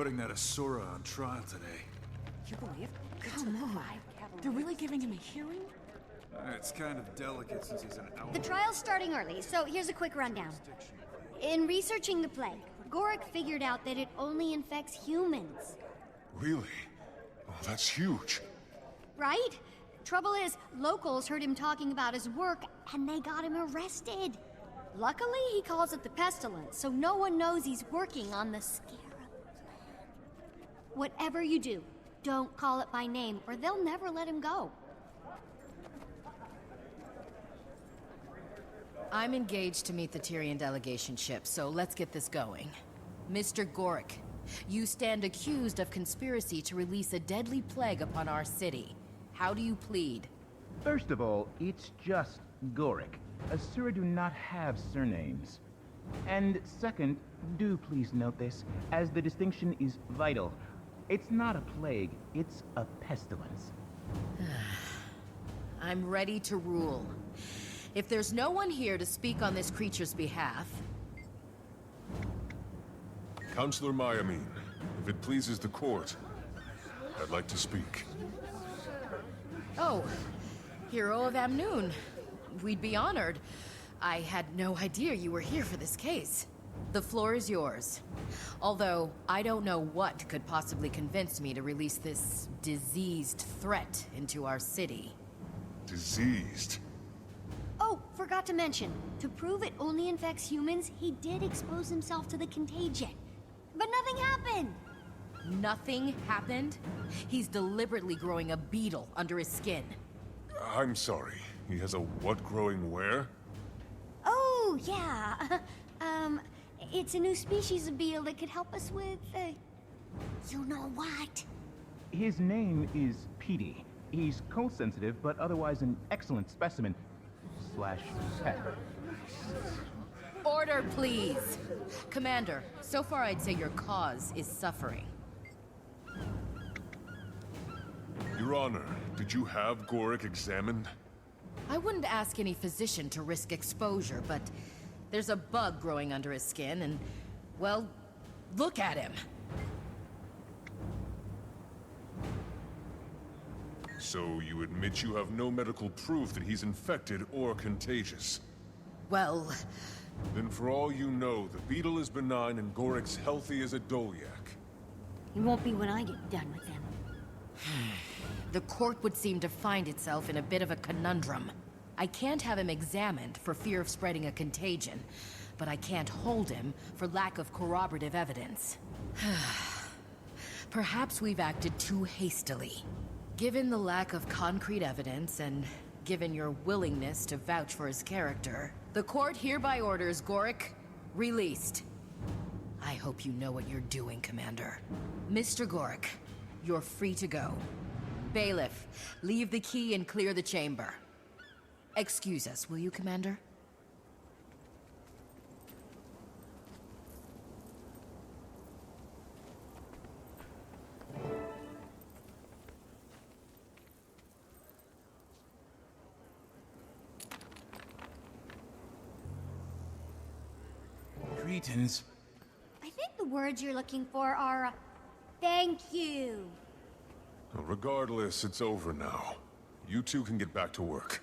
putting that Asura on trial today. You believe? Come on. They're really giving him a hearing? It's kind of delicate since he's an outlaw. The trial's starting early, so here's a quick rundown. In researching the plague, Gorick figured out that it only infects humans. Really? Oh, that's huge. Right? Trouble is, locals heard him talking about his work, and they got him arrested. Luckily, he calls it the pestilence, so no one knows he's working on the scarab. Whatever you do, don't call it by name, or they'll never let him go. I'm engaged to meet the Tyrian delegation ship, so let's get this going. Mr. Gorick, you stand accused of conspiracy to release a deadly plague upon our city. How do you plead? First of all, it's just Gorick. Asura do not have surnames. And second, do please note this, as the distinction is vital. It's not a plague, it's a pestilence. I'm ready to rule. If there's no one here to speak on this creature's behalf... Counselor Mayamine, if it pleases the court, I'd like to speak. Oh, Hero of Amnoon. We'd be honored. I had no idea you were here for this case. The floor is yours. Although, I don't know what could possibly convince me to release this diseased threat into our city. Diseased? Oh, forgot to mention, to prove it only infects humans, he did expose himself to the contagion. But nothing happened! Nothing happened? He's deliberately growing a beetle under his skin. I'm sorry. He has a what growing where? Oh, yeah. It's a new species of beetle that could help us with, you know what? His name is Petey. He's cold sensitive, but otherwise an excellent specimen. / pet. Order, please. Commander, so far I'd say your cause is suffering. Your Honor, did you have Gorick examined? I wouldn't ask any physician to risk exposure, but there's a bug growing under his skin and, well, look at him. So you admit you have no medical proof that he's infected or contagious? Well... Then for all you know, the beetle is benign and Gorick's healthy as a Dolyak. He won't be when I get done with him. The court would seem to find itself in a bit of a conundrum. I can't have him examined for fear of spreading a contagion, but I can't hold him for lack of corroborative evidence. Perhaps we've acted too hastily. Given the lack of concrete evidence and given your willingness to vouch for his character, the court hereby orders Gorick released. I hope you know what you're doing, Commander. Mr. Gorick, you're free to go. Bailiff, leave the key and clear the chamber. Excuse us, will you, Commander? Greetings. I think the words you're looking for are, thank you. Well, regardless, it's over now. You two can get back to work.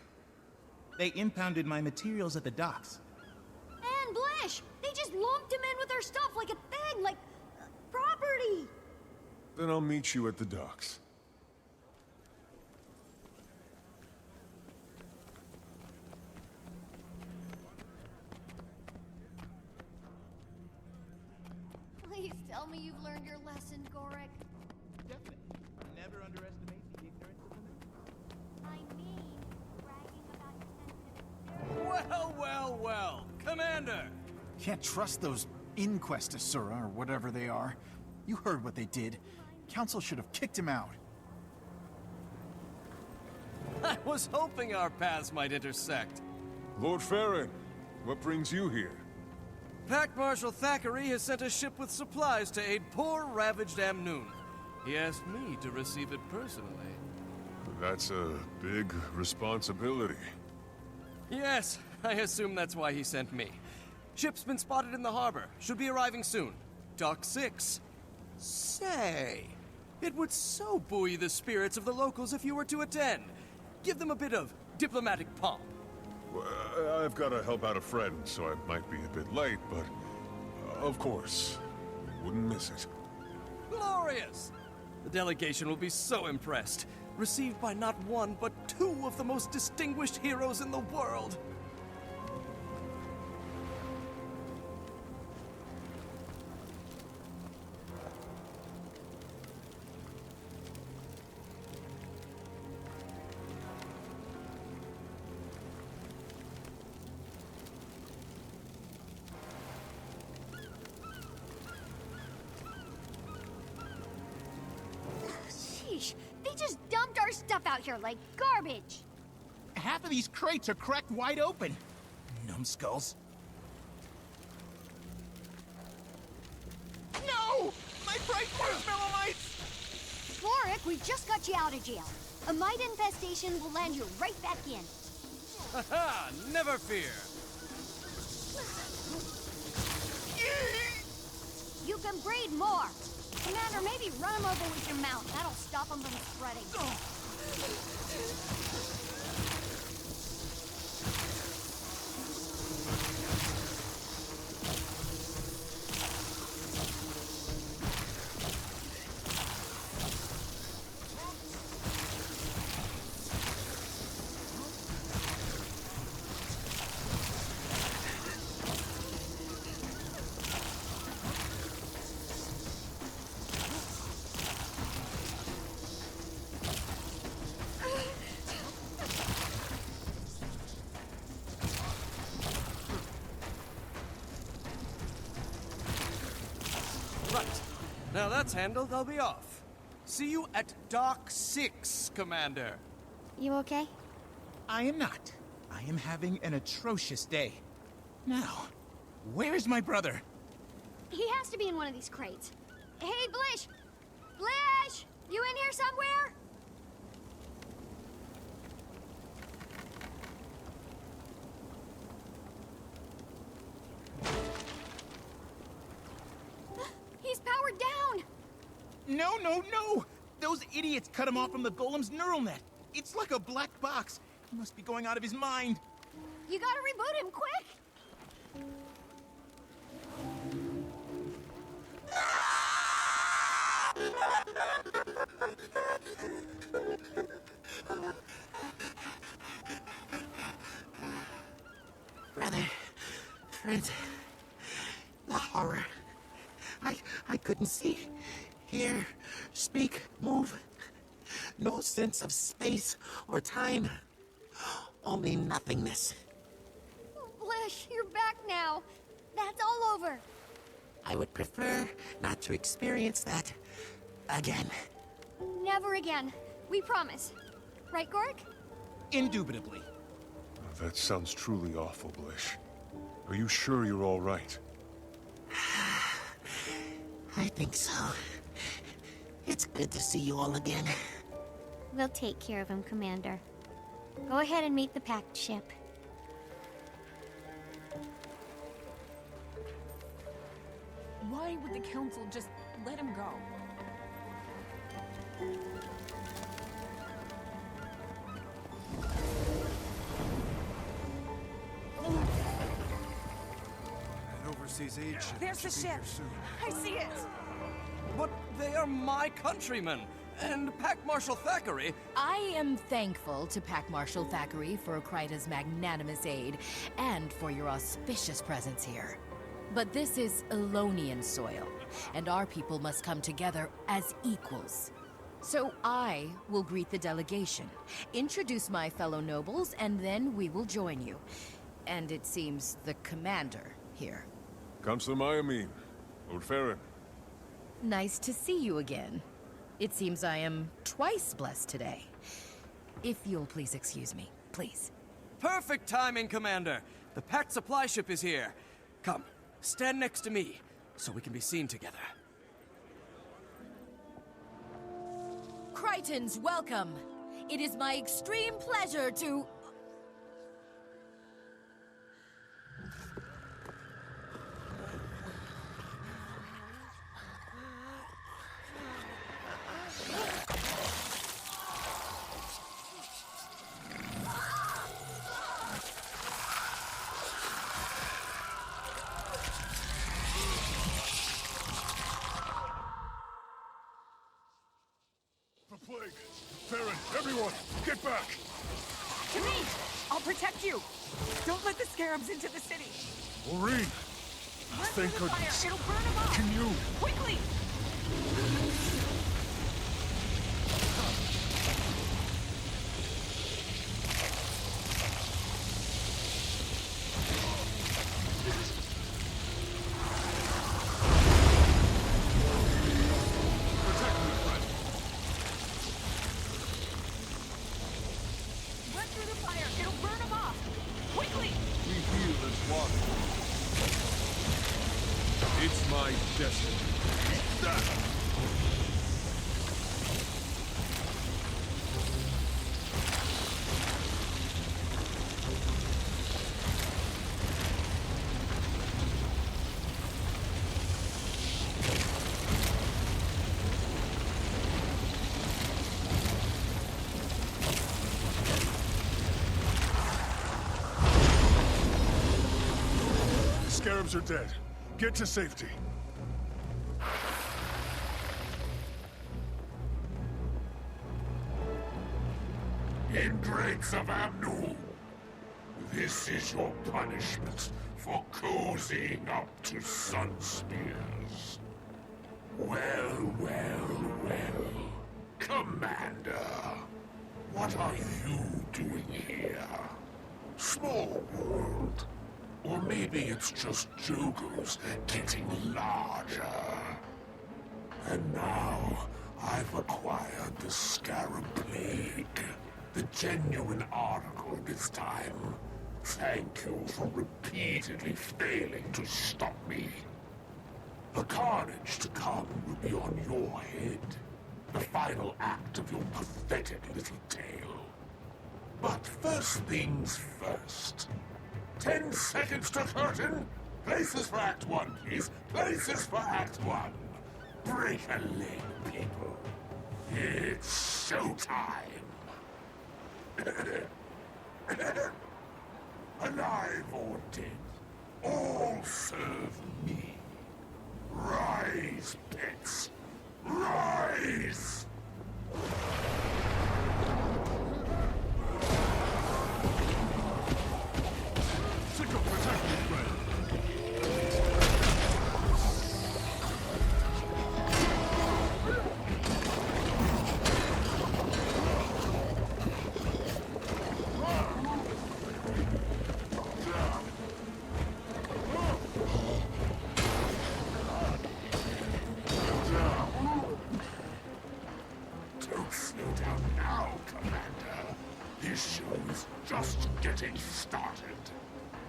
They impounded my materials at the docks. And Blash, they just lumped him in with our stuff like a thing, like property. Then I'll meet you at the docks. Please tell me you've learned your lesson, Gorick. Definitely. Never underestimate the ignorance of women. I mean, bragging about your sensitive... Well. Commander! Can't trust those inquest Asura or whatever they are. You heard what they did. Council should have kicked him out. I was hoping our paths might intersect. Lord Farron, what brings you here? Pack Marshal Thackeray has sent a ship with supplies to aid poor, ravaged Amnoon. He asked me to receive it personally. That's a big responsibility. Yes, I assume that's why he sent me. Ship's been spotted in the harbor. Should be arriving soon. Dock 6. Say, it would so buoy the spirits of the locals if you were to attend. Give them a bit of diplomatic pomp. Well, I've got to help out a friend, so I might be a bit late, but of course, wouldn't miss it. Glorious! The delegation will be so impressed. Received by not one, but two of the most distinguished heroes in the world. Sheesh, they just dumped our stuff out here like garbage. Half of these crates are cracked wide open. Numbskulls. No! My bright marshmallow mites! Warwick, we just got you out of jail. A mite infestation will land you right back in. Haha, never fear. You can breed more. Commander, maybe run them over with your mouth. That'll stop them from spreading. Right. Now that's handled, I'll be off. See you at Dock 6, Commander. You okay? I am not. I am having an atrocious day. Now, where is my brother? He has to be in one of these crates. Hey, Blish! Blish! You in here somewhere? He's powered down! No, no, no! Those idiots cut him off from the golem's neural net. It's like a black box. He must be going out of his mind. You gotta reboot him, quick! Brother, friend, the horror. I couldn't see, hear, speak, move. No sense of space or time. Only nothingness. Blish, you're back now. That's all over. I would prefer not to experience that again. Never again. We promise. Right, Gork? Indubitably. That sounds truly awful, Blish. Are you sure you're all right? I think so. It's good to see you all again. We'll take care of him, Commander. Go ahead and meet the packed ship. Why would the Council just let him go? That overseas aid ship There's the should be ship. here soon. I see it. But they are my countrymen, and Pack Marshal Thackeray. I am thankful to Pack Marshal Thackeray for Kryta's magnanimous aid and for your auspicious presence here. But this is Elonian soil, and our people must come together as equals. So I will greet the delegation, introduce my fellow nobles, and then we will join you. And it seems the commander here. Councillor Mayamine, Lord Farron. Nice to see you again. It seems I am twice blessed today. If you'll please excuse me, please. Perfect timing, Commander. The packed supply ship is here. Come, stand next to me, so we can be seen together. Krytans, welcome! It is my extreme pleasure to... back! To me! I'll protect you! Don't let the scarabs into the city! Maureen! Run Thank through the goodness. fire! It'll burn them off! Can you? Quickly! Protect me, friend! Run through the fire! It'll burn them off! Quickly! We heal as one. It's my destiny. Eat that! The scarabs are dead. Get to safety. Ingrates of Amnu, this is your punishment for cozying up to Sunspears. Well, well, well. Commander, what are you doing here? Small world. Or maybe it's just Jogo's getting larger. And now, I've acquired the Scarab Plague. The genuine article this time. Thank you for repeatedly failing to stop me. The carnage to come will be on your head. The final act of your pathetic little tale. But first things first. 10 seconds to curtain. Places for Act 1, please. Places for Act 1. Break a leg, people. It's showtime. Alive or dead, all serve me. Rise, pets. Rise! Sickle, protect me, friend! Don't slow down now, Commander. This show is just getting started.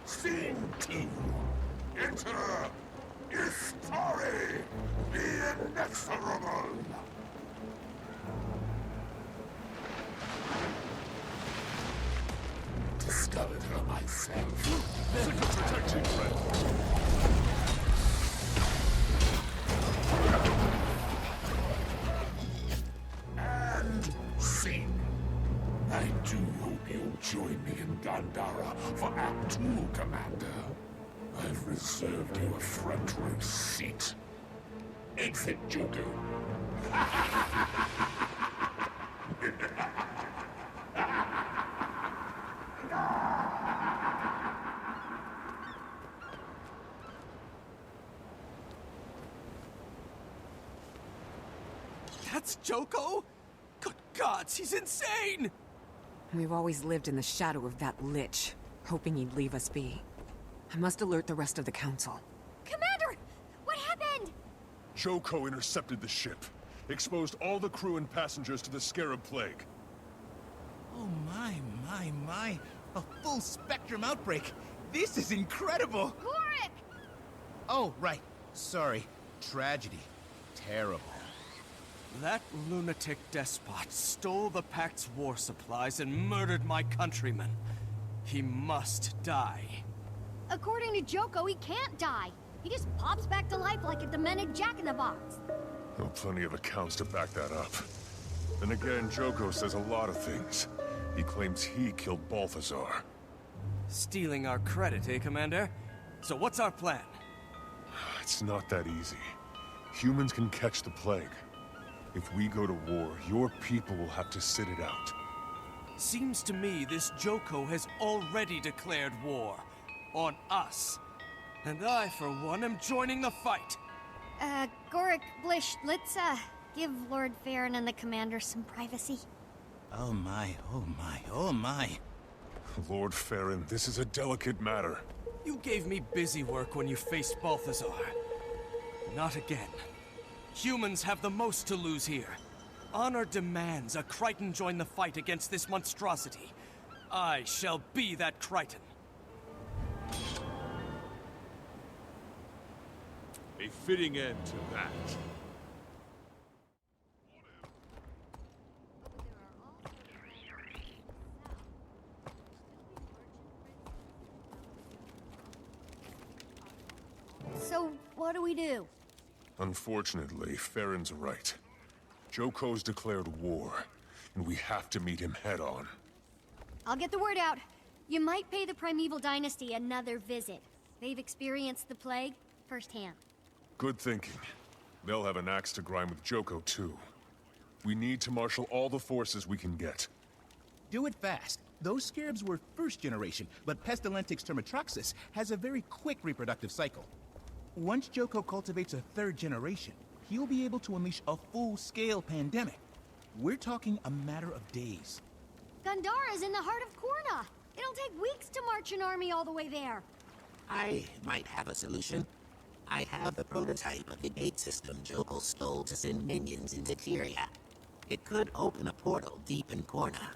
Scene 2. Enter Istari, the Inexorable. Discovered her myself. Sickle, protect me, friend! And scene. I do hope you'll join me in Gandhara for Act 2, Commander. I've reserved you a front row seat. Exit, Jogo. That's Joko? Good gods, he's insane! We've always lived in the shadow of that Lich, hoping he'd leave us be. I must alert the rest of the council. Commander! What happened? Joko intercepted the ship. Exposed all the crew and passengers to the Scarab Plague. Oh my. A full spectrum outbreak. This is incredible. Gorik! Oh, right. Sorry. Tragedy. Terrible. That lunatic despot stole the Pact's war supplies and murdered my countrymen. He must die. According to Joko, he can't die. He just pops back to life like a demented jack-in-the-box. There are plenty of accounts to back that up. Then again, Joko says a lot of things. He claims he killed Balthazar. Stealing our credit, eh, Commander? So what's our plan? It's not that easy. Humans can catch the plague. If we go to war, your people will have to sit it out. Seems to me this Joko has already declared war. On us. And I, for one, am joining the fight. Gorik, Blish, let's, give Lord Farron and the commander some privacy. Oh my, oh my, oh my. Lord Farron, this is a delicate matter. You gave me busy work when you faced Balthazar. Not again. Humans have the most to lose here. Honor demands a Crichton join the fight against this monstrosity. I shall be that Crichton. A fitting end to that. So, what do we do? Unfortunately, Farron's right. Joko's declared war, and we have to meet him head-on. I'll get the word out. You might pay the Primeval Dynasty another visit. They've experienced the plague firsthand. Good thinking. They'll have an axe to grind with Joko, too. We need to marshal all the forces we can get. Do it fast. Those scarabs were first generation, but Pestilentix termitroxis has a very quick reproductive cycle. Once Joko cultivates a third generation, he'll be able to unleash a full-scale pandemic. We're talking a matter of days. Gandhara's in the heart of Korna. It'll take weeks to march an army all the way there. I might have a solution. I have the prototype of the gate system Joko stole to send minions into Tyria. It could open a portal deep in Korna,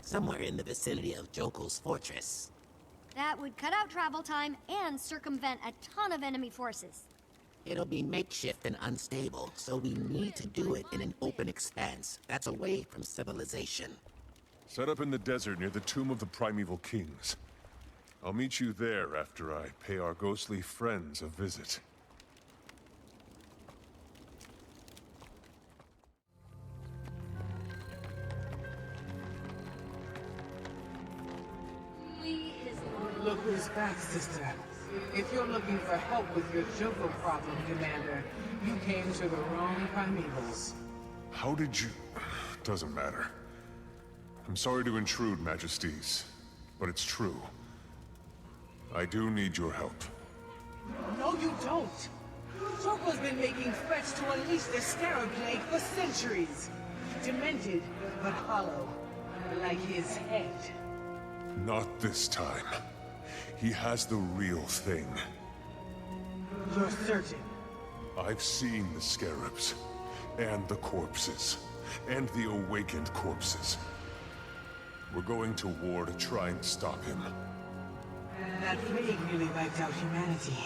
somewhere in the vicinity of Joko's fortress. That would cut out travel time and circumvent a ton of enemy forces. It'll be makeshift and unstable, so we need to do it in an open expanse that's away from civilization. Set up in the desert near the tomb of the primeval kings. I'll meet you there after I pay our ghostly friends a visit. Look who's back, sister. If you're looking for help with your Joko problem, Commander, you came to the wrong Primevals. How did you... Doesn't matter. I'm sorry to intrude, Majesties, but it's true. I do need your help. No, you don't! Joko's been making threats to unleash the Scarab Plague for centuries. Demented, but hollow. Like his head. Not this time. He has the real thing. You're certain? I've seen the scarabs, and the corpses, and the awakened corpses. We're going to war to try and stop him. That plague nearly wiped out humanity.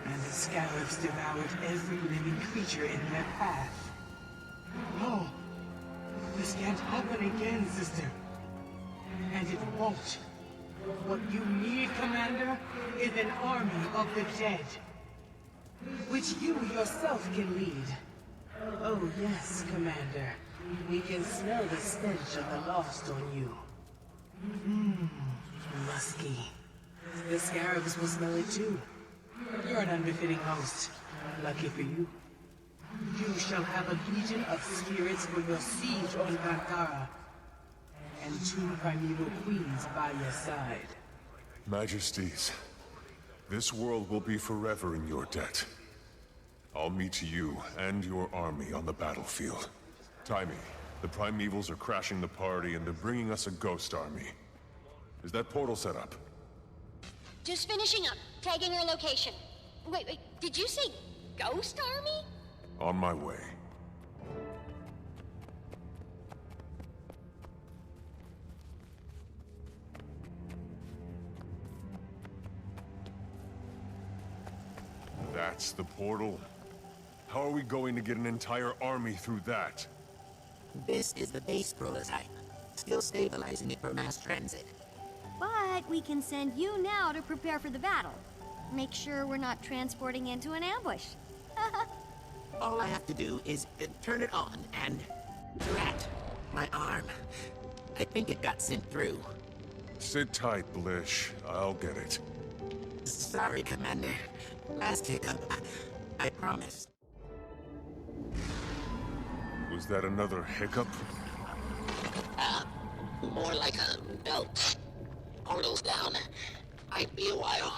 And the scarabs devoured every living creature in their path. No! This can't happen again, sister. And it won't. What you need, Commander, is an army of the dead. Which you yourself can lead. Oh yes, Commander. We can smell the stench of the lost on you. Musky. The scarabs will smell it too. You're an unbefitting host. Lucky for you. You shall have a legion of spirits for your siege on Gandhara. And 2 primeval queens by your side. Majesties, this world will be forever in your debt. I'll meet you and your army on the battlefield. Timey, the Primevals are crashing the party and they're bringing us a ghost army. Is that portal set up? Just finishing up, tagging our location. Wait, did you say ghost army? On my way. That's the portal. How are we going to get an entire army through that? This is the base prototype. Still stabilizing it for mass transit. But we can send you now to prepare for the battle. Make sure we're not transporting into an ambush. All I have to do is turn it on and... Drat! My arm. I think it got sent through. Sit tight, Blish. I'll get it. Sorry, Commander. Last hiccup. I promise. Was that another hiccup? More like a belt. Portals down. Might be a while.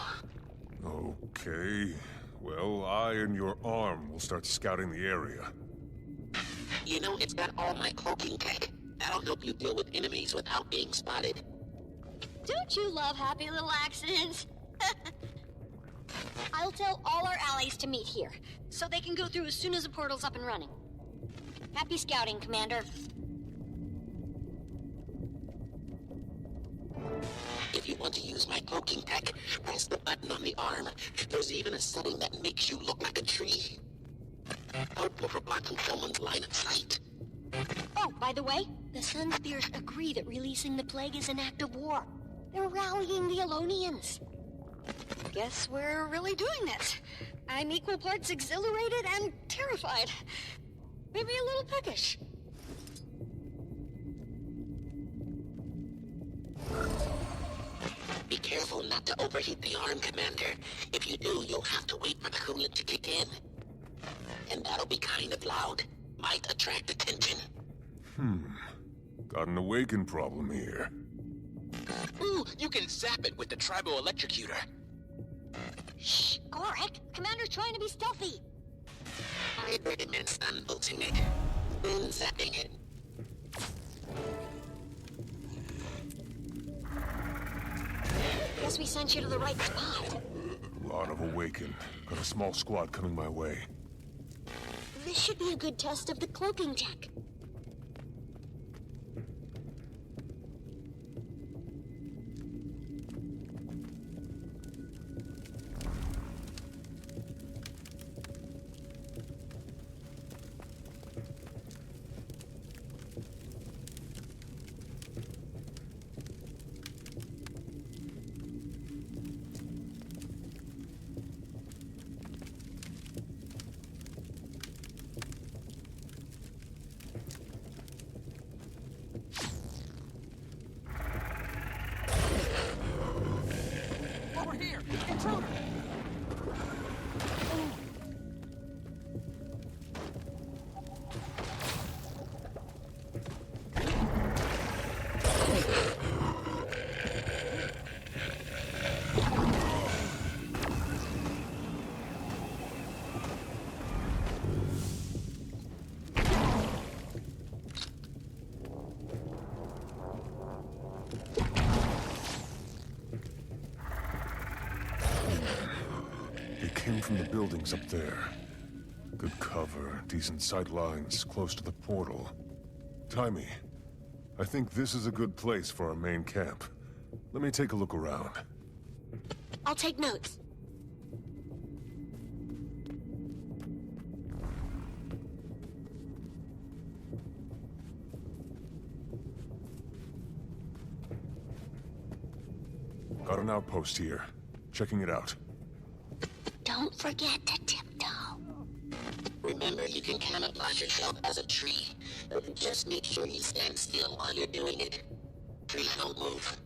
Okay. Well, I and your arm will start scouting the area. You know, it's got all my cloaking tech. That'll help you deal with enemies without being spotted. Don't you love happy little accidents? I'll tell all our allies to meet here, so they can go through as soon as the portal's up and running. Happy scouting, Commander. If you want to use my cloaking tech, press the button on the arm. There's even a setting that makes you look like a tree. Helpful for blocking someone's line of sight. Oh, by the way, the Sunspears agree that releasing the plague is an act of war. They're rallying the Alonians. Guess we're really doing this. I'm equal parts exhilarated and terrified. Maybe a little peckish. Be careful not to overheat the arm, Commander. If you do, you'll have to wait for the coolant to kick in. And that'll be kind of loud. Might attract attention. Got an awaken problem here. Ooh, you can zap it with the tribal electrocutor. Shh, Gorik. Commander's trying to be stealthy. I recommend stun-bolting it. Then zapping it. Guess we sent you to the right spot. Lot of awaken. Got a small squad coming my way. This should be a good test of the cloaking tech. Over here! Intruder! Came from the buildings up there. Good cover, decent sight lines, close to the portal. Timey, I think this is a good place for our main camp. Let me take a look around. I'll take notes. Got an outpost here. Checking it out. Don't forget to tiptoe. Remember, you can camouflage yourself as a tree. But just make sure you stand still while you're doing it. Trees don't move.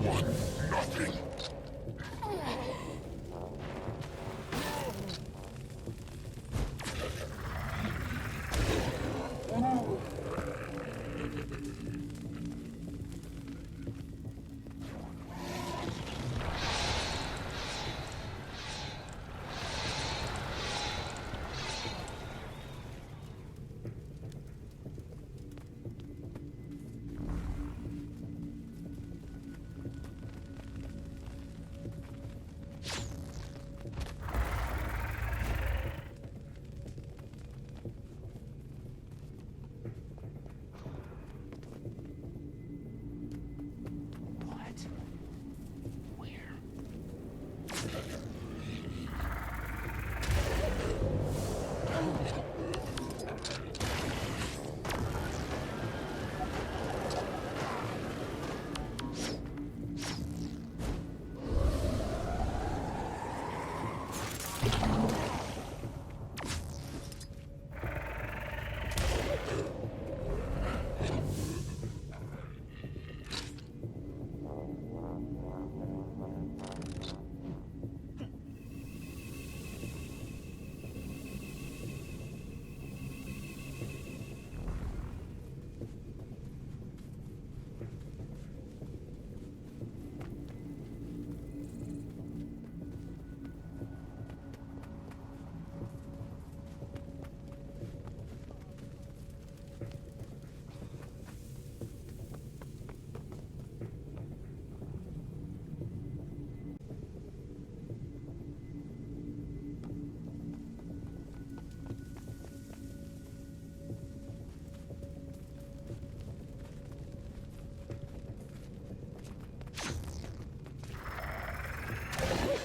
one nothing.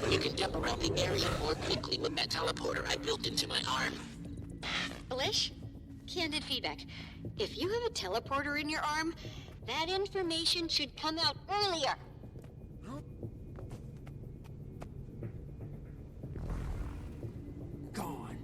You can jump around the area more quickly with that teleporter I built into my arm. Lich? Candid feedback. If you have a teleporter in your arm, that information should come out earlier. Gone.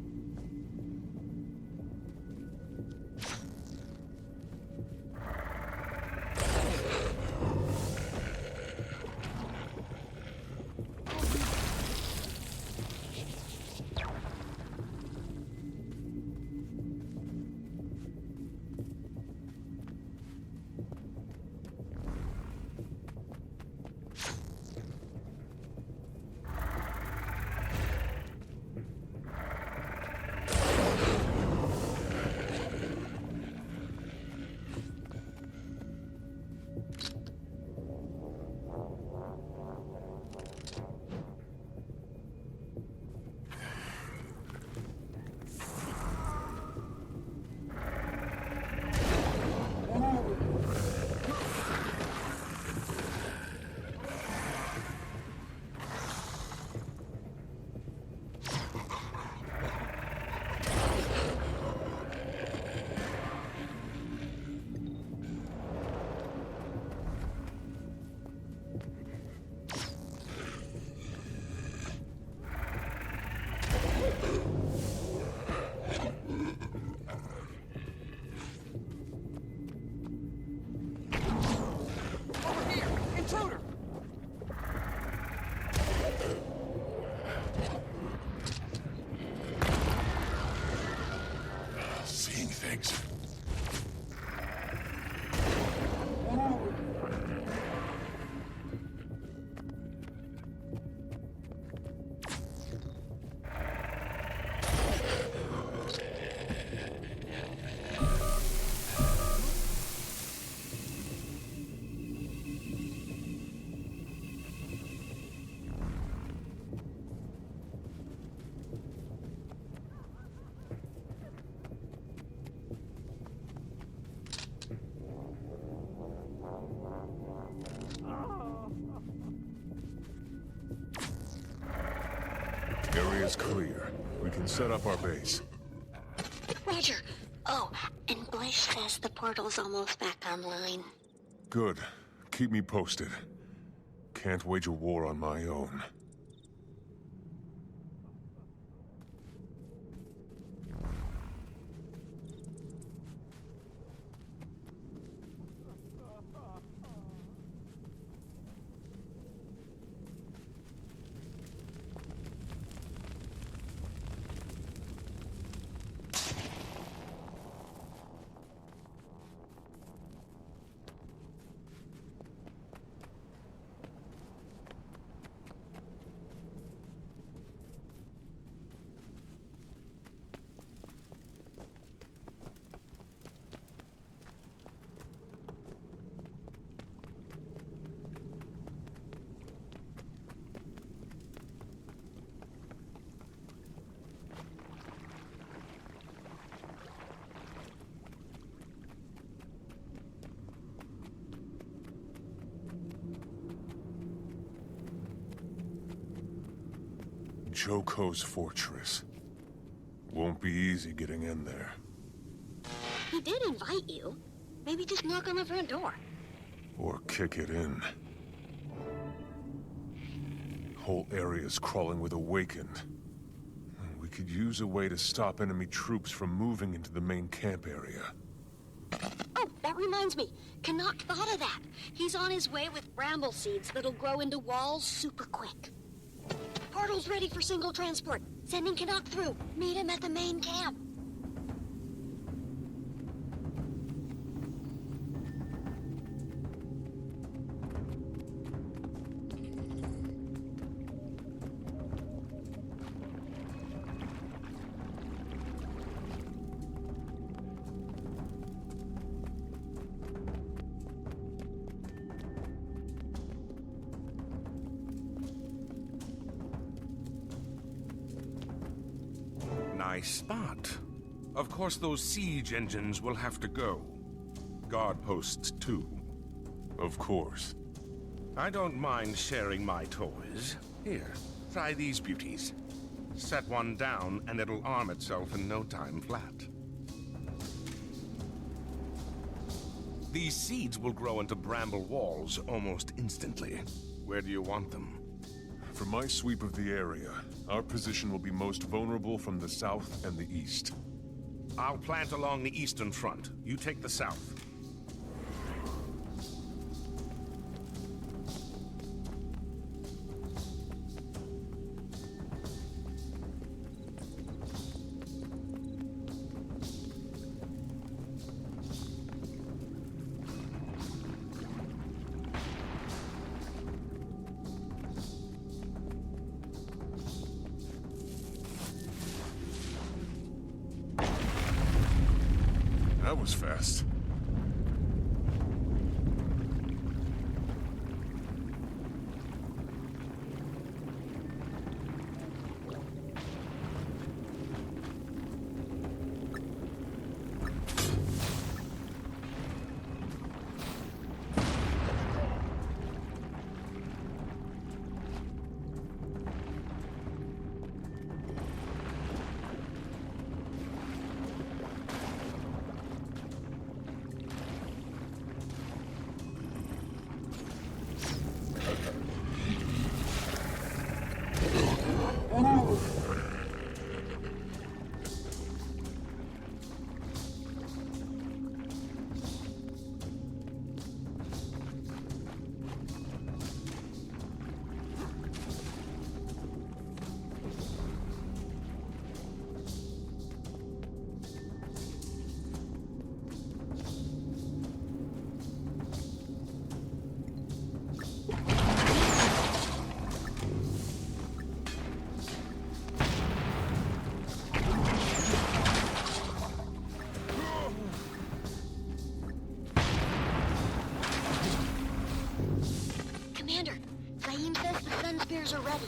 Seeing things. Area's clear. We can set up our base. Roger. Oh, and Blish says the portal's almost back online. Good. Keep me posted. Can't wage a war on my own. Joko's fortress. Won't be easy getting in there. He did invite you. Maybe just knock on the front door. Or kick it in. Whole area's crawling with Awakened. We could use a way to stop enemy troops from moving into the main camp area. Oh, that reminds me. Canuck thought of that. He's on his way with bramble seeds that'll grow into walls super quick. Portal's ready for single transport. Sending Canuck through. Meet him at the main camp. Nice spot. Of course, those siege engines will have to go. Guard posts, too. Of course. I don't mind sharing my toys. Here, try these beauties. Set one down, and it'll arm itself in no time flat. These seeds will grow into bramble walls almost instantly. Where do you want them? For my sweep of the area, our position will be most vulnerable from the south and the east. I'll plant along the eastern front. You take the south. That was fast. Commander, Zaim says the Sun Spears are ready.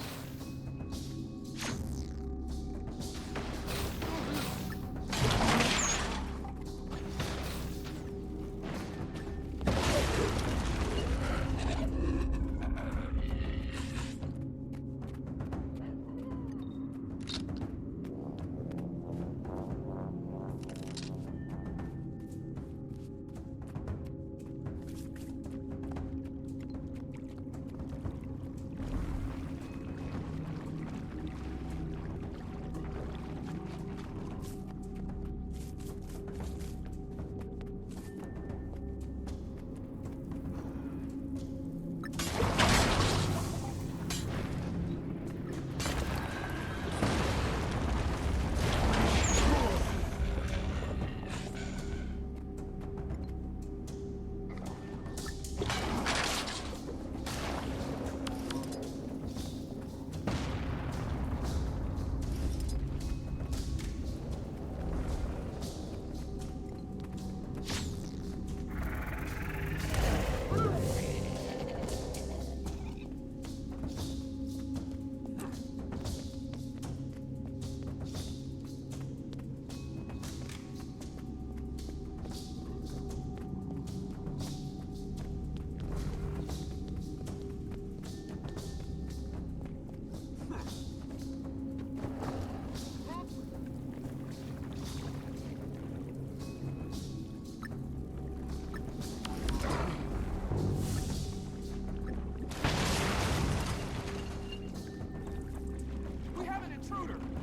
intruder!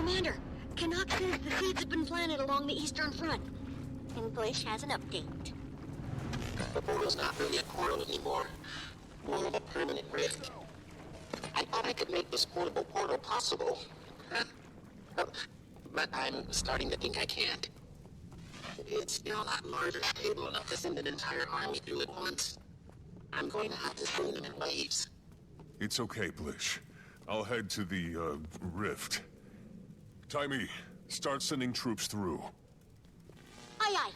Commander, Canuck says the seeds have been planted along the eastern front. And Lich has an update. The portal's not really a portal anymore. More of a permanent rift. I thought I could make this portable portal possible. But I'm starting to think I can't. It's still not large or stable enough to send an entire army through at once. I'm going to have to send them in waves. It's okay, Blish. I'll head to the, rift. Timey, start sending troops through. Aye, aye.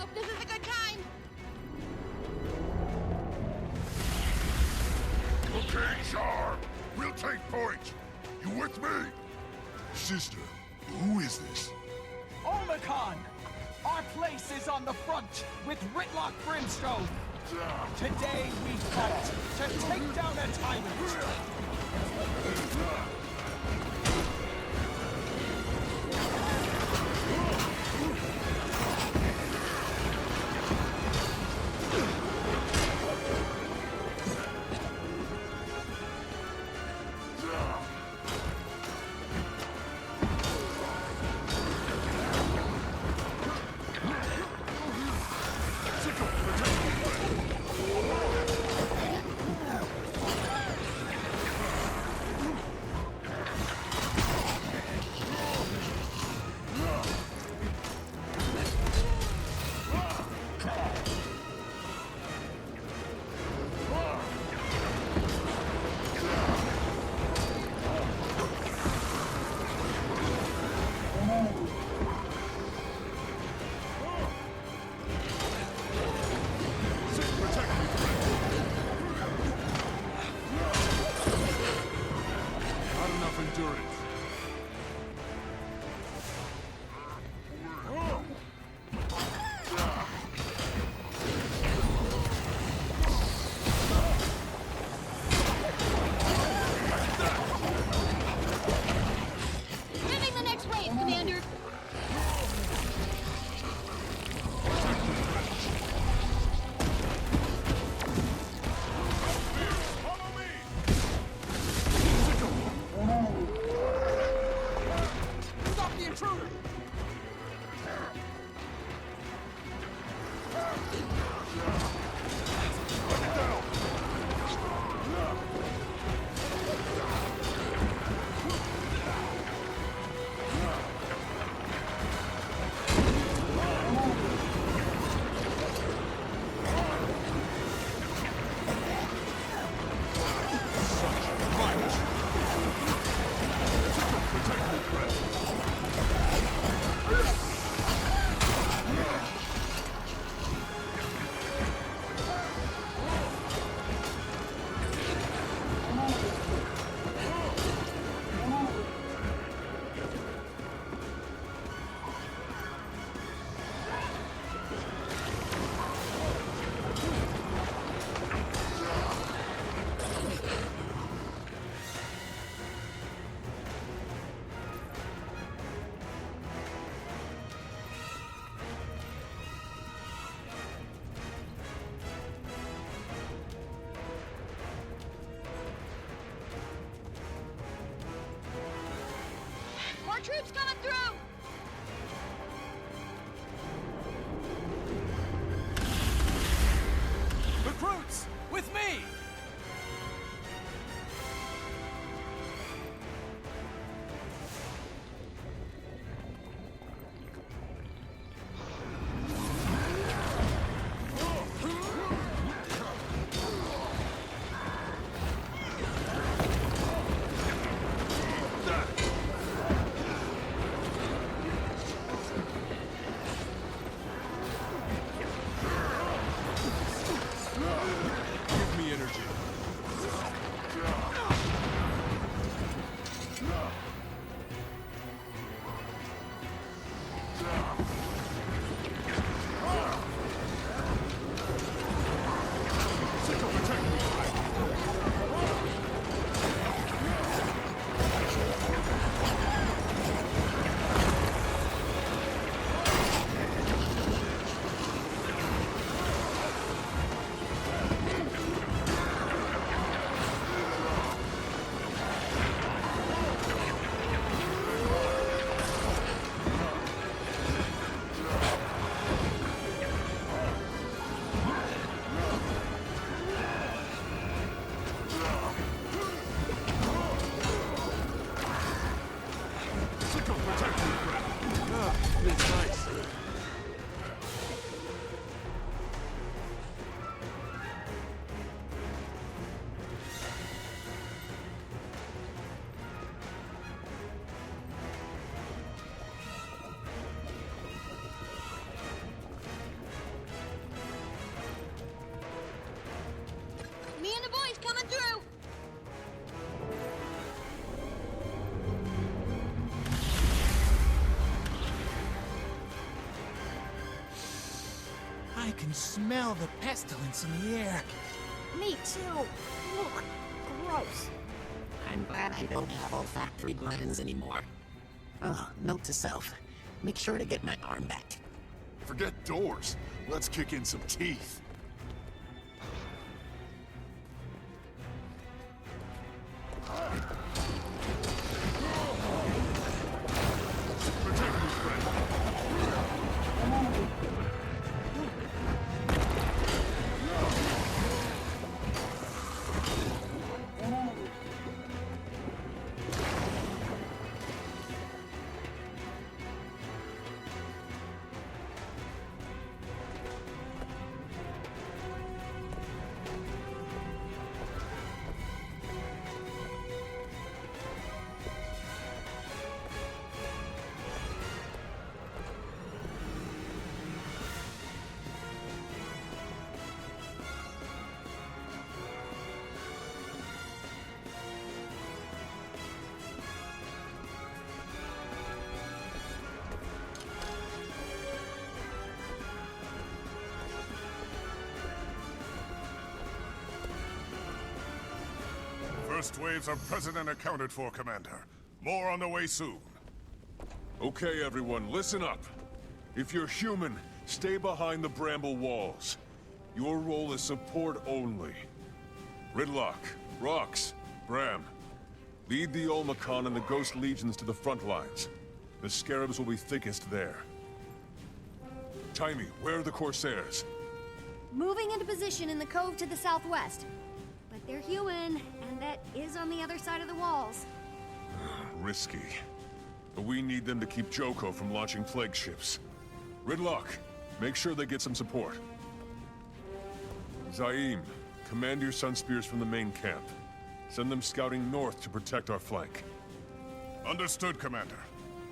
hope this is a good time. Okay, Char. We'll take point. You with me? Sister, who is this? Omicron! Our place is on the front with Ritlock Brimstone. Today we fight to take down a tyrant. More troops coming through! Recruits, with me! I can smell the pestilence in the air. Me too. Ugh, gross. I'm glad I don't have olfactory glands anymore. Oh, note to self. Make sure to get my arm back. Forget doors. Let's kick in some teeth. First waves are present and accounted for, Commander. More on the way soon. Okay, everyone, listen up. If you're human, stay behind the bramble walls. Your role is support only. Ridlock, Rox, Bram, lead the Olmecon and the Ghost Legions to the front lines. The Scarabs will be thickest there. Timey, where are the Corsairs? Moving into position in the cove to the southwest. But they're human, and that is on the other side of the walls. Risky. But we need them to keep Joko from launching plague ships. Ridlock, make sure they get some support. Zaim, command your Sun Spears from the main camp. Send them scouting north to protect our flank. Understood, Commander.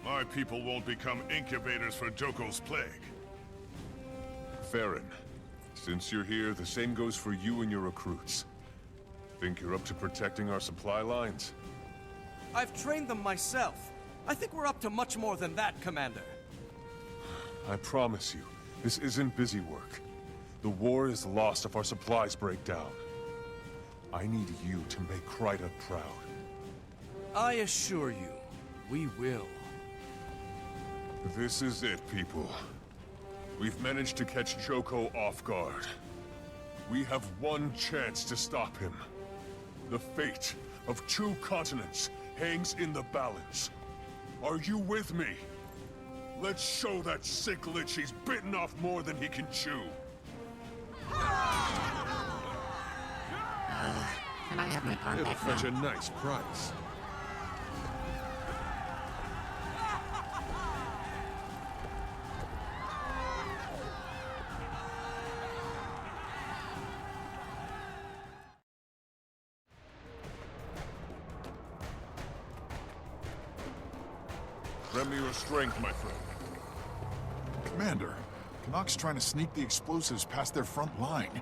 My people won't become incubators for Joko's plague. Farron, since you're here, the same goes for you and your recruits. Think you're up to protecting our supply lines? I've trained them myself. I think we're up to much more than that, Commander. I promise you, this isn't busy work. The war is lost if our supplies break down. I need you to make Kryta proud. I assure you, we will. This is it, people. We've managed to catch Joko off guard. We have one chance to stop him. The fate of 2 continents hangs in the balance. Are you with me? Let's show that sick Lich he's bitten off more than he can chew. Can I have my arm back Such now? a nice price. Lend me your strength, my friend. Commander, Canuck's trying to sneak the explosives past their front line.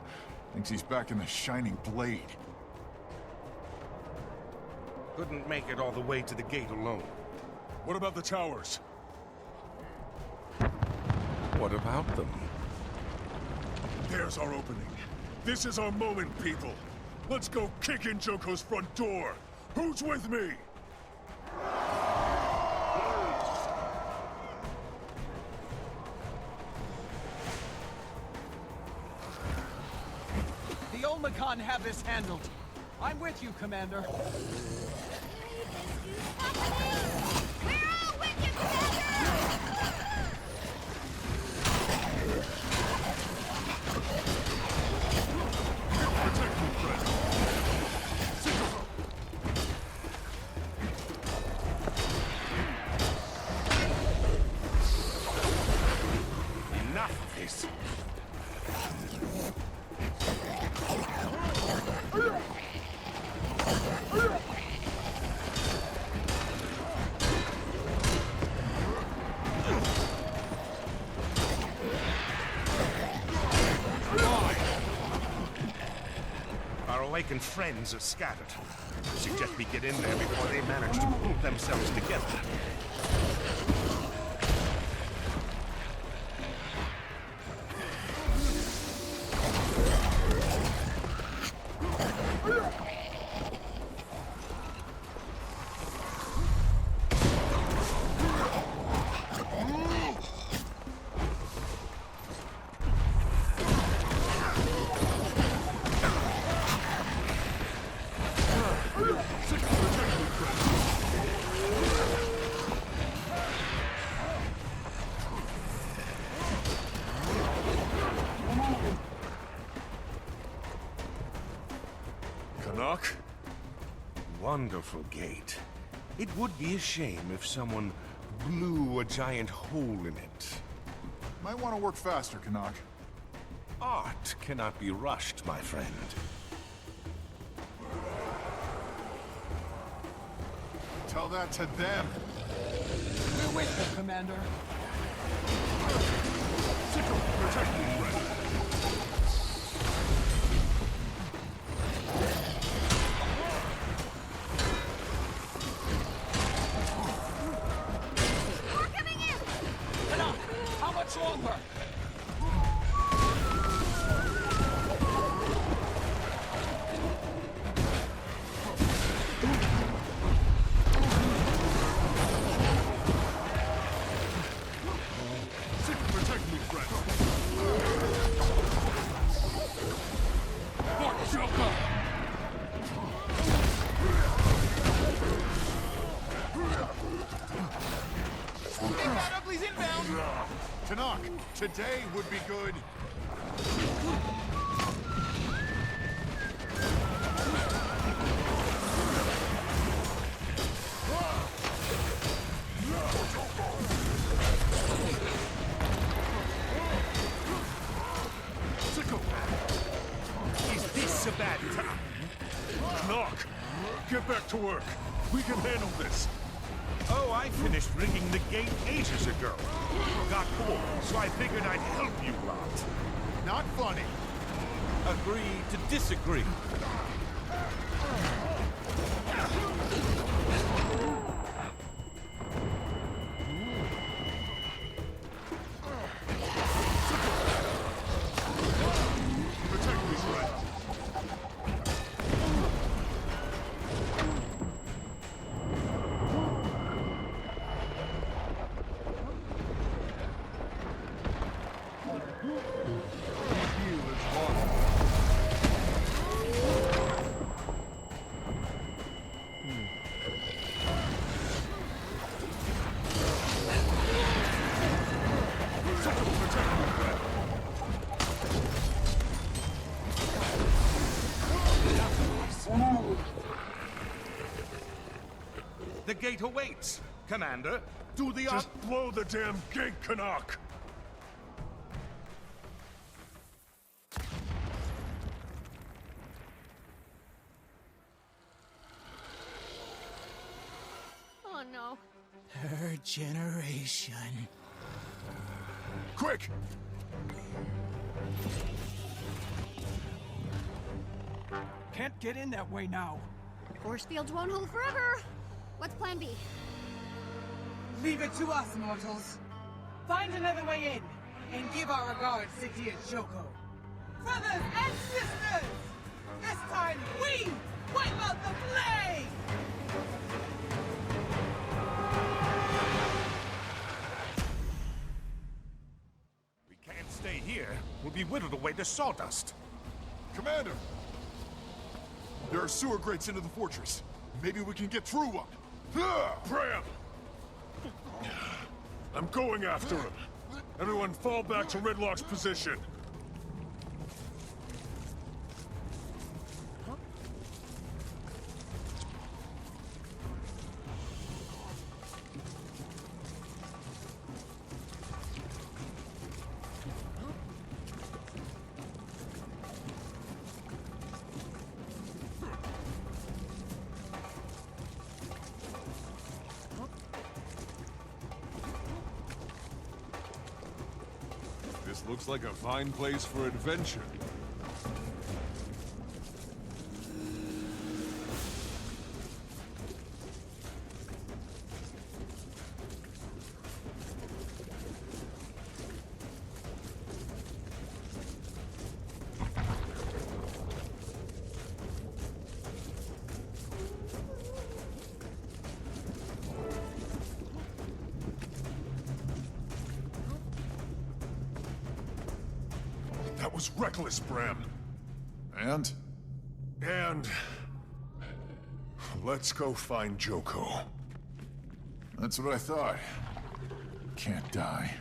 Thinks he's back in the Shining Blade. Couldn't make it all the way to the gate alone. What about the towers? What about them? There's our opening. This is our moment, people. Let's go kick in Joko's front door. Who's with me? The Olmecon have this handled. I'm with you, Commander. We're all with you, Commander! Protect me, friend. Enough of this. Our awakened friends are scattered. I suggest we get in there before they manage to pull themselves together. Canuck? Wonderful gate. It would be a shame if someone blew a giant hole in it. Might want to work faster, Canuck. Art cannot be rushed, my friend. Tell that to them. We're with you, Commander. Protect me, friend. We're coming in! Enough! How much longer? Protect me, friend. More Joker! Ugly's inbound! Canuck, today would be good. Is this a bad time? Knock! Get back to work. We can handle this. Oh, I finished rigging the gate ages ago. Got bored, so I figured I'd help you lot. Not funny. Agree to disagree. Protect me, friend. The gate awaits. Commander, do the Just blow the damn gate, Canuck! Oh no. Her generation. Quick! Can't get in that way now. Force fields won't hold forever. What's plan B? Leave it to us, mortals. Find another way in, and give our regards to dear Joko. Brothers and sisters! This time we wipe out the plague! We can't stay here. We'll be whittled away to sawdust. Commander! There are sewer grates into the fortress. Maybe we can get through one. Bram! I'm going after him. Everyone fall back to Redlock's position. This looks like a fine place for adventure. That was reckless, Bram. And? And... let's go find Joko. That's what I thought. Can't die.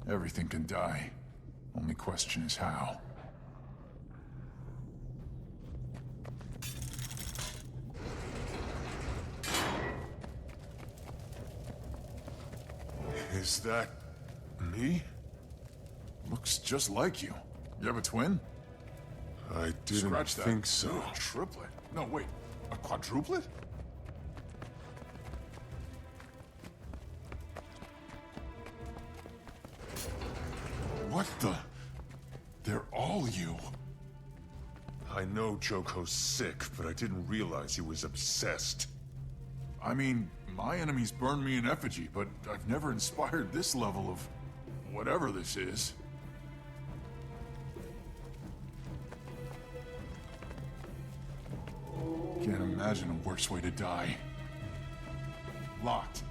Everything can die. Only question is how. Is that me? Looks just like you. You have a twin? I didn't Scratch that. think so. A triplet? No, wait. A quadruplet? What the? They're all you. I know Joko's sick, but I didn't realize he was obsessed. I mean, my enemies burned me in effigy, but I've never inspired this level of whatever this is. Can't imagine a worse way to die. Locked.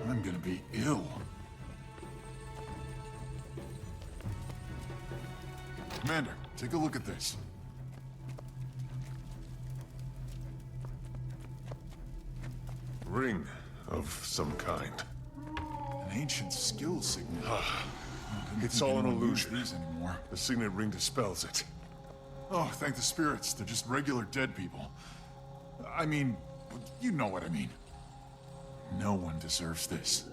I'm gonna be ill. Commander, take a look at this. Ring of some kind. An ancient skill signet. It's all an illusion. These anymore. The signet ring dispels it. Oh, thank the spirits. They're just regular dead people. I mean, you know what I mean. No one deserves this.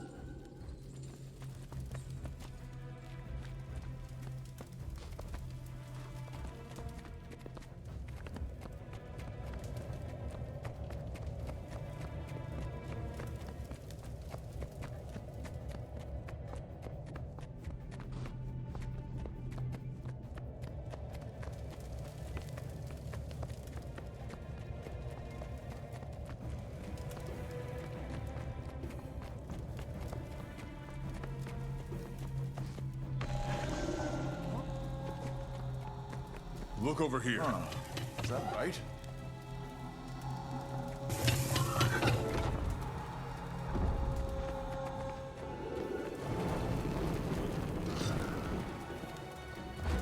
Look over here. Huh. Is that right?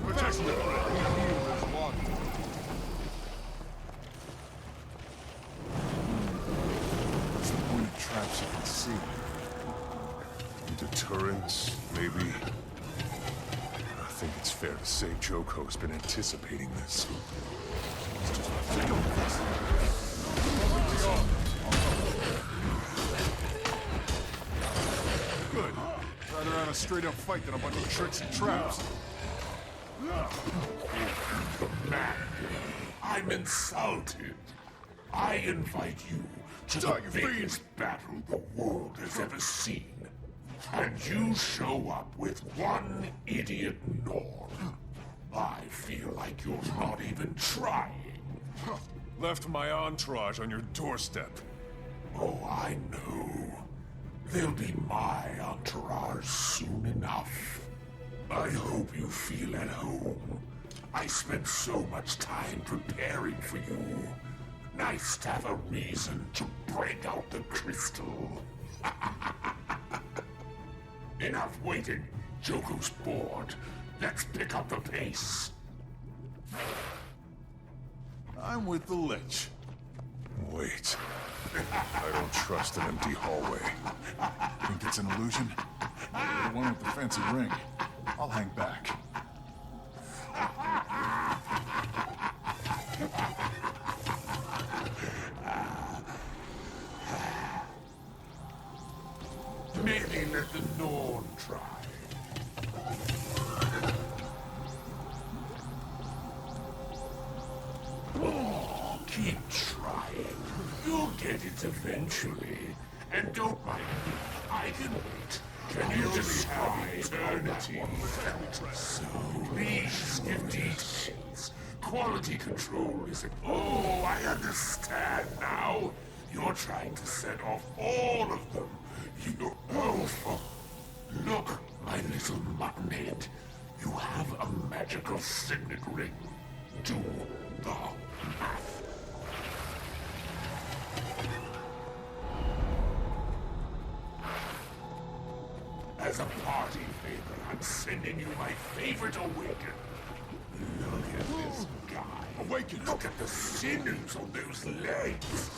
Protection What's the point of traps you can see? Deterrence, maybe. I think it's fair to say Joko's been anticipating this. He's just failed this. Good. Rather have a straight-up fight than a bunch of tricks and traps. Man, I'm insulted. I invite you to the biggest battle the world has ever seen. And you show up with one idiot Norn. I feel like you're not even trying. Left my entourage on your doorstep. Oh, I know. They'll be my entourage soon enough. I hope you feel at home. I spent so much time preparing for you. Nice to have a reason to break out the crystal. Enough waiting. Joko's bored. Let's pick up the pace. I'm with the Lich. Wait. I don't trust an empty hallway. Think it's an illusion? The one with the fancy ring. I'll hang back. Maybe let the Norn try. Oh, keep trying. You'll get it eventually. And don't mind me. I can wait. Can you just have eternity? So please give details. Quality control isn't... Oh, I understand now. You're trying to set off all of them. You alpha. Look, my little muttonhead. You have a magical signet ring. Do the math. As a party favor, I'm sending you my favorite awaken. Look at this guy. Awaken! Look at the sinews on those legs.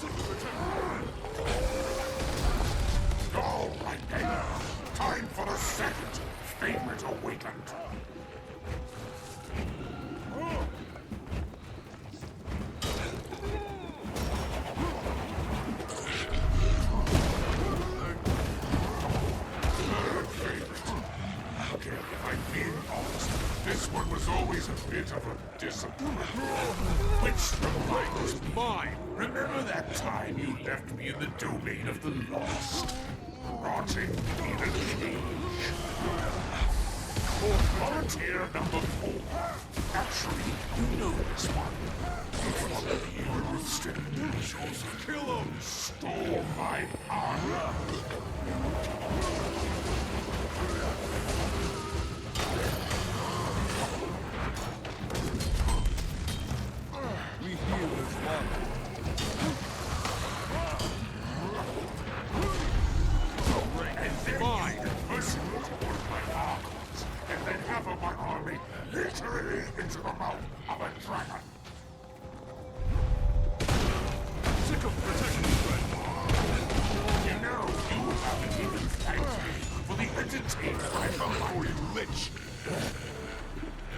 All right then. Time for the second favorite awakened. Okay, if I'm being honest, this one was always a bit of a disappointment. Which reminds me, remember that time you left me in the domain of the lost? Rotting in a cage. Volunteer number 4. Actually, you know this one. It's one of you still kill him! Stole my armor! We heal as one. And then you personally toward my archons, and then half of my army literally into the mouth of a dragon. Sick of protection, friend. You know, you haven't even thanked me for the entertainment I provided you, Lich.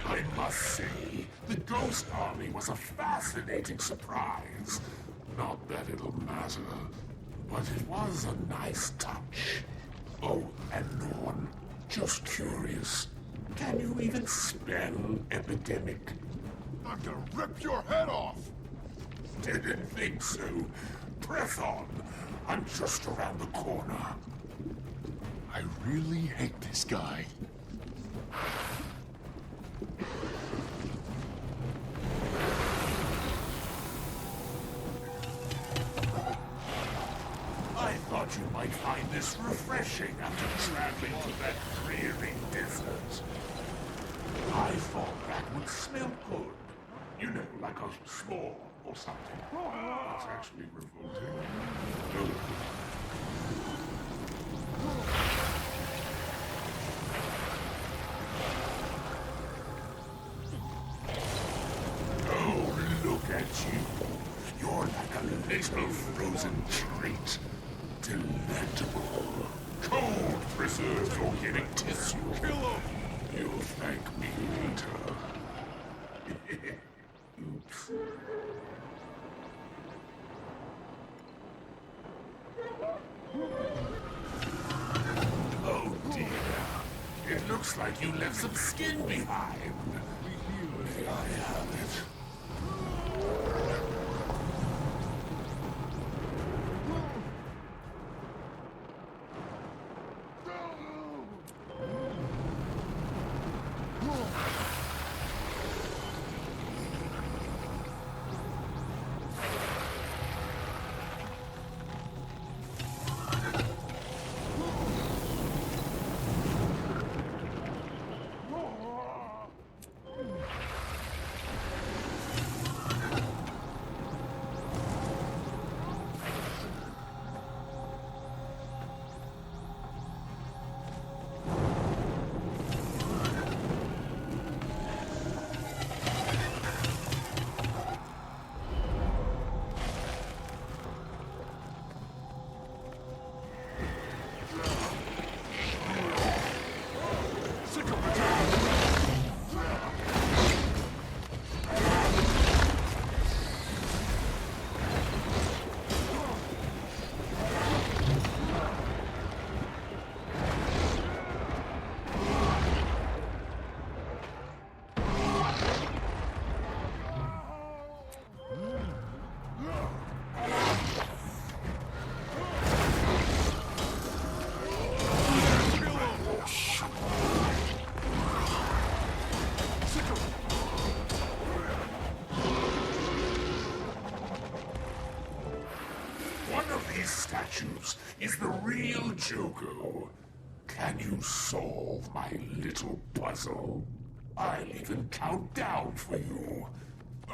I must say, the Ghost Army was a fascinating surprise. Not that it'll matter, but it was a nice touch. Oh, and Norn, just curious, can you even spell epidemic? I'm gonna rip your head off! Didn't think so. Press on. I'm just around the corner. I really hate this guy. I thought you might find this refreshing after traveling to that dreary desert. I thought that would smell good. You know, like a s'more or something. That's actually revolting. Oh, look at you. You're like a little frozen treat. Delectable. Cold preserved organic tissue. Kill him! You'll thank me later. Oops. Oh dear. It looks like you left some skin behind. May I have it? Statues is the real Jogo. Can you solve my little puzzle? I'll even count down for you.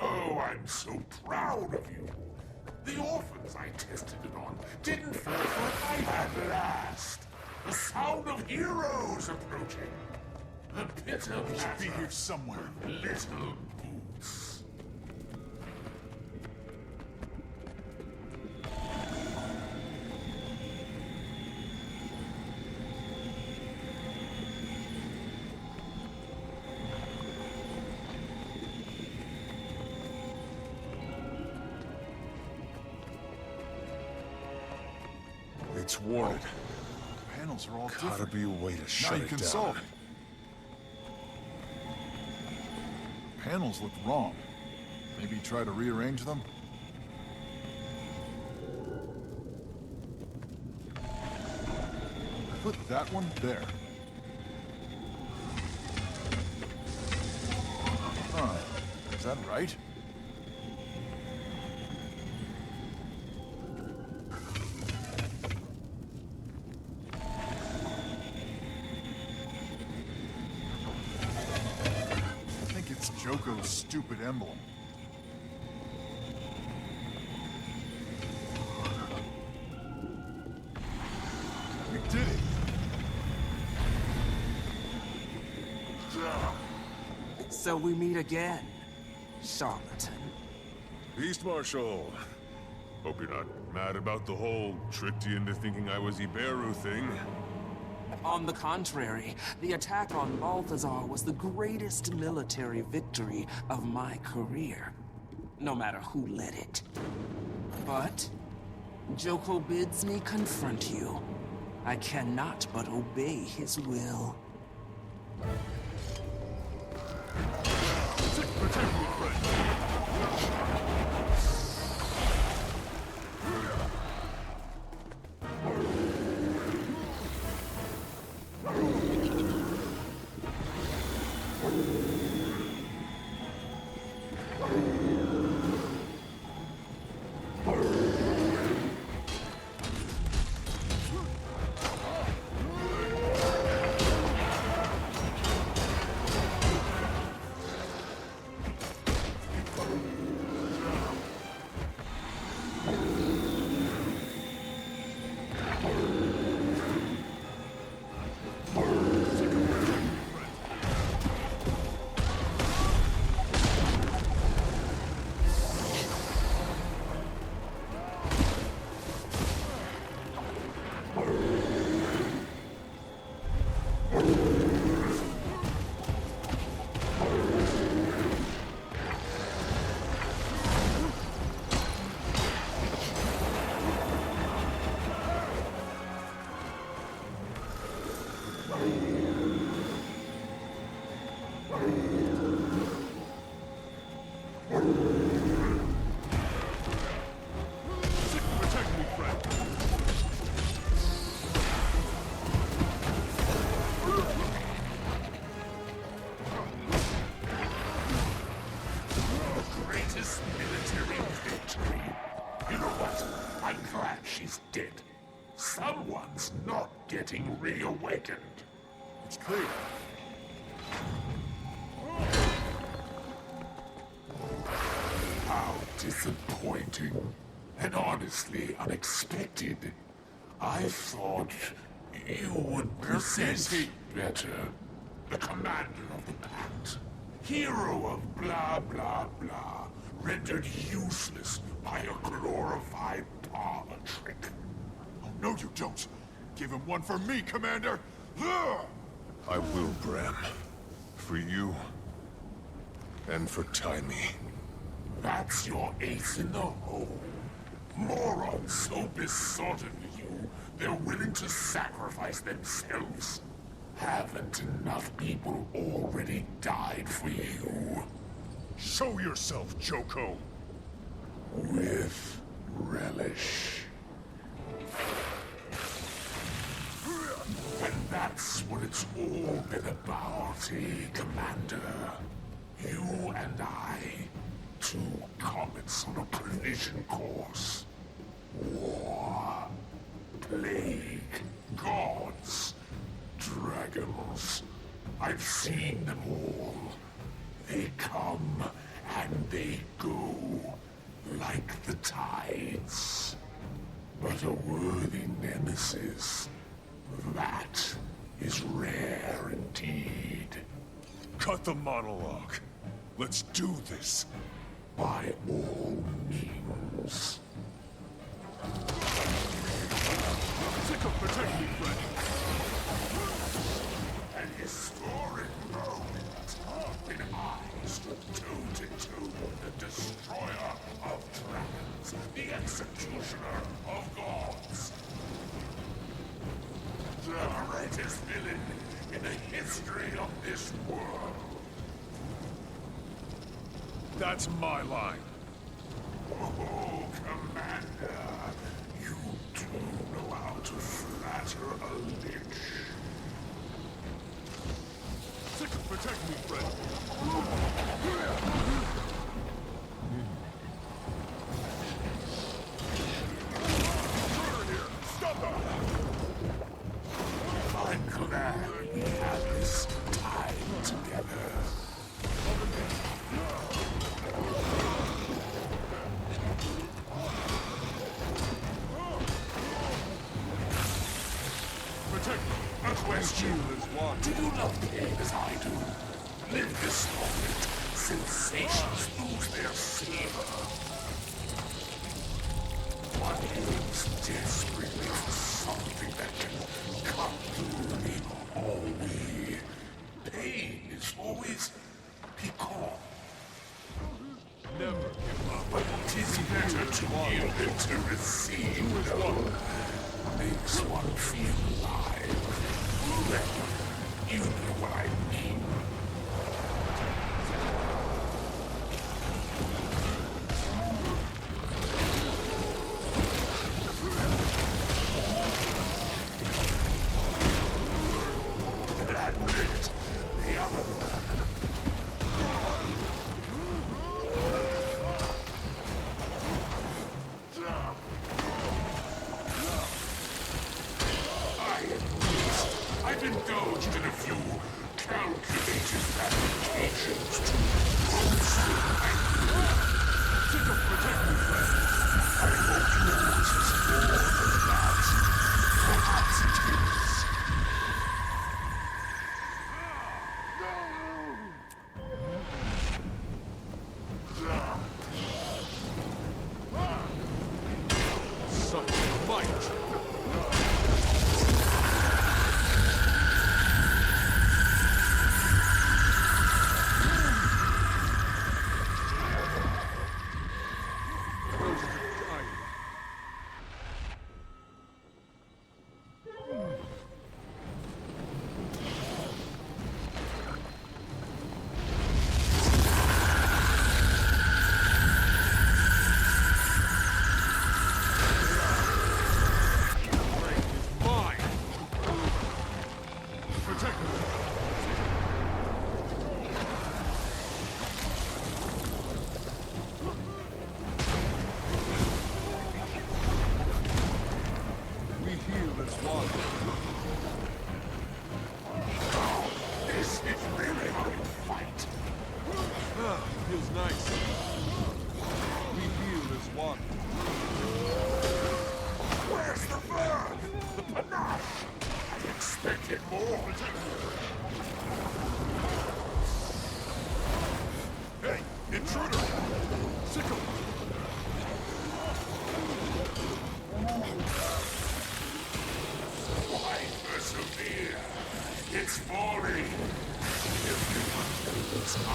Oh, I'm so proud of you. The orphans I tested it on didn't fall for a fight at last. The sound of heroes approaching. The pit of should be here somewhere. Little boots. It's warded. The panels are all Gotta different. be a way to shut it down. Now you can solve it. panels look wrong. Maybe try to rearrange them? Put that one there. Huh. Is that right? I think it's Joko's stupid emblem. We did it! So we meet again, charlatan. Beast Marshal. Hope you're not mad about the whole tricked you into thinking I was Iberu thing. On the contrary, the attack on Balthazar was the greatest military victory of my career. No matter who led it. But Joko bids me confront you. I cannot but obey his will. Protect me, friend. Someone's not getting reawakened. It's clear. How disappointing. And honestly unexpected. I thought you would present better. The commander of the Pact. Hero of blah blah blah. Rendered useless by a glorified parlor trick. Oh, no you don't. Give him one for me, Commander! I will, Bram. For you. And for Timey. That's your ace in the hole. Morons so besotted with you, they're willing to sacrifice themselves. Haven't enough people already died for you? Show yourself, Joko! With relish. And that's what it's all been about, eh, Commander? You and I, two comets on a collision course. War, plague, gods, dragons. I've seen them all. They come and they go, like the tides. But a worthy nemesis, that is rare indeed. Cut the monologue. Let's do this. By all means. Protect me, friend. An historic moment when I stood toe-to-toe with the destroyer of dragons, the executioner of gods. The greatest villain in the history of this world. That's my line. Oh, Commander, you do know how to flatter a lich. Sickle, protect me, friend. Stop that! I'm glad we had this time together. Protect me. A question is one. Do you love pain as I do? Live this moment. Sensations lose their savor. One yearns desperately for something that can comfort me all we. Pain is always piquant. Never give up. But it is better to yield than to receive. Makes one feel alive. Well, you know what I mean. Admit the other. I've indulged in a few calculated fabrications to bolster my Sickle, protect me, friend. I hope yours is more than that. Perhaps it is. Such might. This is really how you fight. Feels nice. We heal as one. Where's the verve? The panache? I expected more. Hey, intruder! Sickle! Why persevere? It's falling. Everyone knows I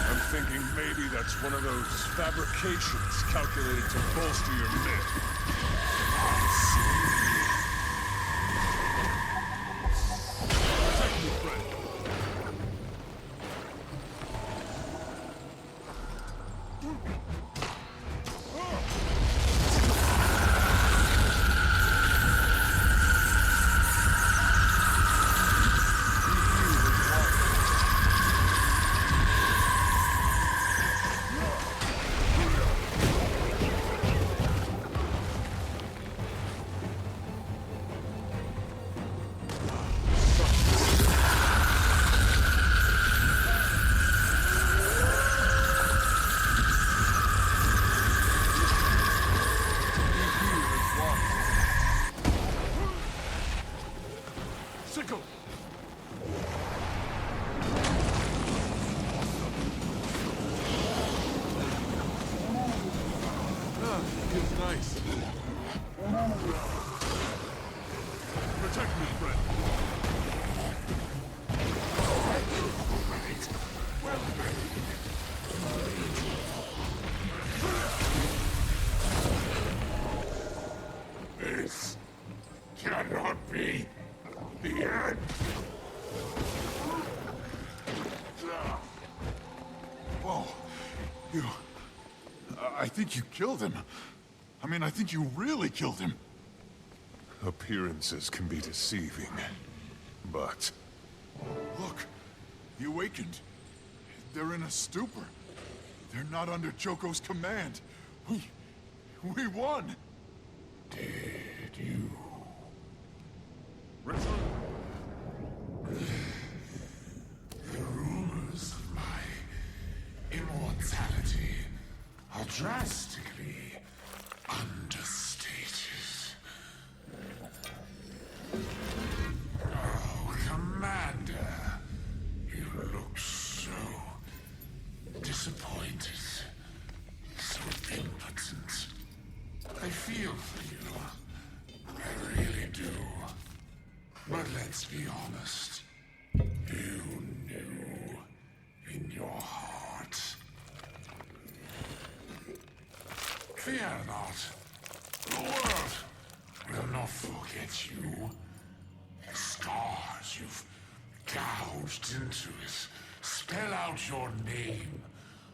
I'm thinking maybe that's one of those fabrications calculated to bolster your myth. Protect me, friend. Sickle! Feels nice. Protect me, friend. Well This cannot be the end. think you killed him. I mean, I think you really killed him. Appearances can be deceiving, but... Look, the Awakened. They're in a stupor. They're not under Joko's command. We won! Did you? The rumors of my immortality are drastically understated. Oh, Commander, you look so disappointed, so impotent. I feel for you. I really do. But let's be honest. You knew in your heart. Fear not. The world will not forget you. The scars you've gouged into it spell out your name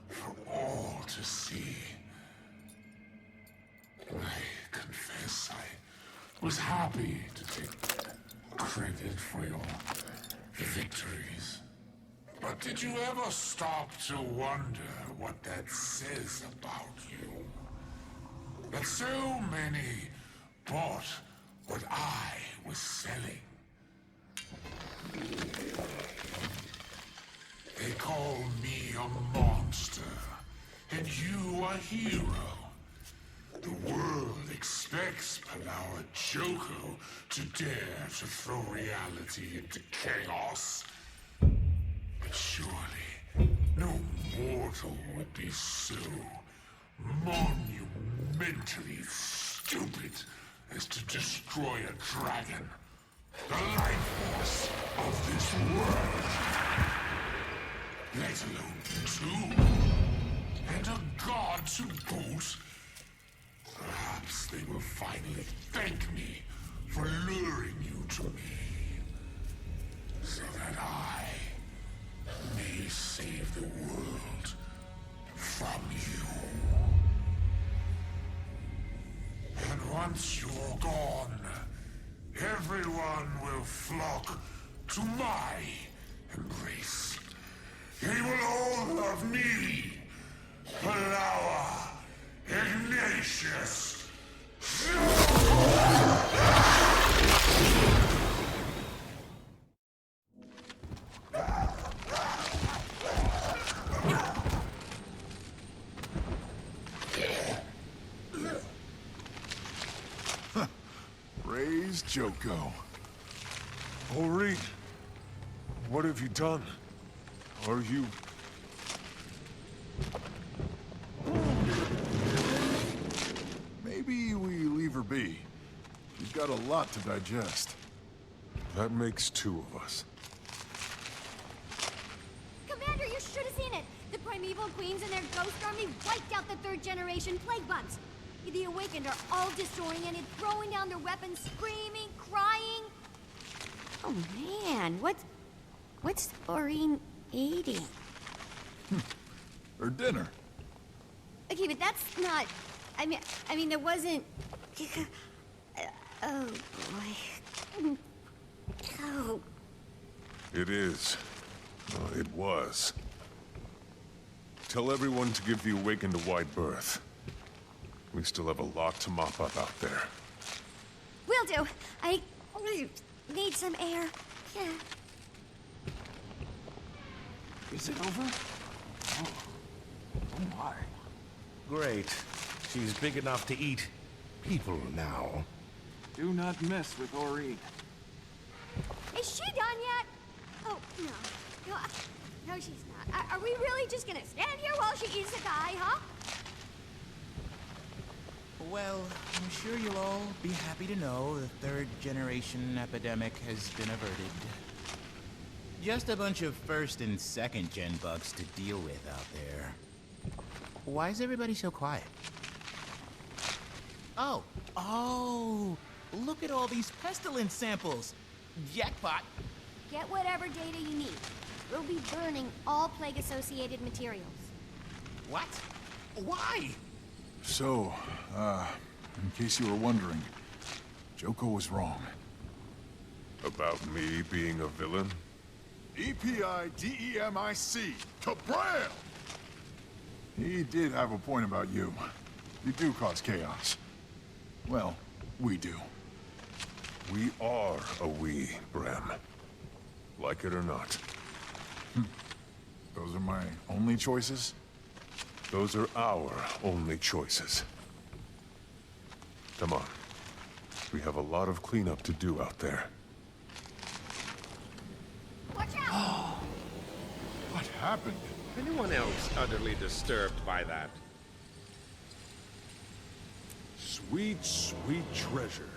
for all to see. I confess I was happy to take credit for your victories. But did you ever stop to wonder what that says about you? That so many bought what I was selling. They call me a monster, and you a hero. The world expects Palawa Joko to dare to throw reality into chaos. But surely, no mortal would be so monumentally stupid as to destroy a dragon, the life force of this world. Let alone two, and a god to boot. Perhaps they will finally thank me for luring you to me, so that I may save the world from you. And once you're gone, everyone will flock to my embrace. They will all love me, Palawa Ignatius. Praise Joko. Ori, what have you done? Are you... Maybe we leave her be. She's got a lot to digest. That makes two of us. Commander, you should have seen it! The Primeval Queens and their ghost army wiped out the third-generation plague bugs. The Awakened are all disoriented, throwing down their weapons, screaming, crying. Oh man, what's Aurene eating? Her dinner. Okay, but that's not... I mean, there wasn't... Oh, boy. Oh. It is. It was. Tell everyone to give the Awakened a wide berth. We still have a lot to mop up out there. Will do. I need some air. Yeah. Is it over? Oh my. Great. She's big enough to eat people now. Do not mess with Aurene. Is she done yet? Oh, no. No, she's not. Are we really just gonna stand here while she eats a guy, huh? Well, I'm sure you'll all be happy to know the third-generation epidemic has been averted. Just a bunch of first and second-gen bugs to deal with out there. Why is everybody so quiet? Oh, look at all these pestilence samples! Jackpot! Get whatever data you need. We'll be burning all plague-associated materials. What? Why? So, in case you were wondering, Joko was wrong. About me being a villain? E-P-I-D-E-M-I-C! Cabral! He did have a point about you. You do cause chaos. Well, we do. We are a we, Bram. Like it or not. Those are my only choices? Those are our only choices. Come on. We have a lot of cleanup to do out there. Watch out! What happened? Anyone else utterly disturbed by that? Sweet, sweet treasure.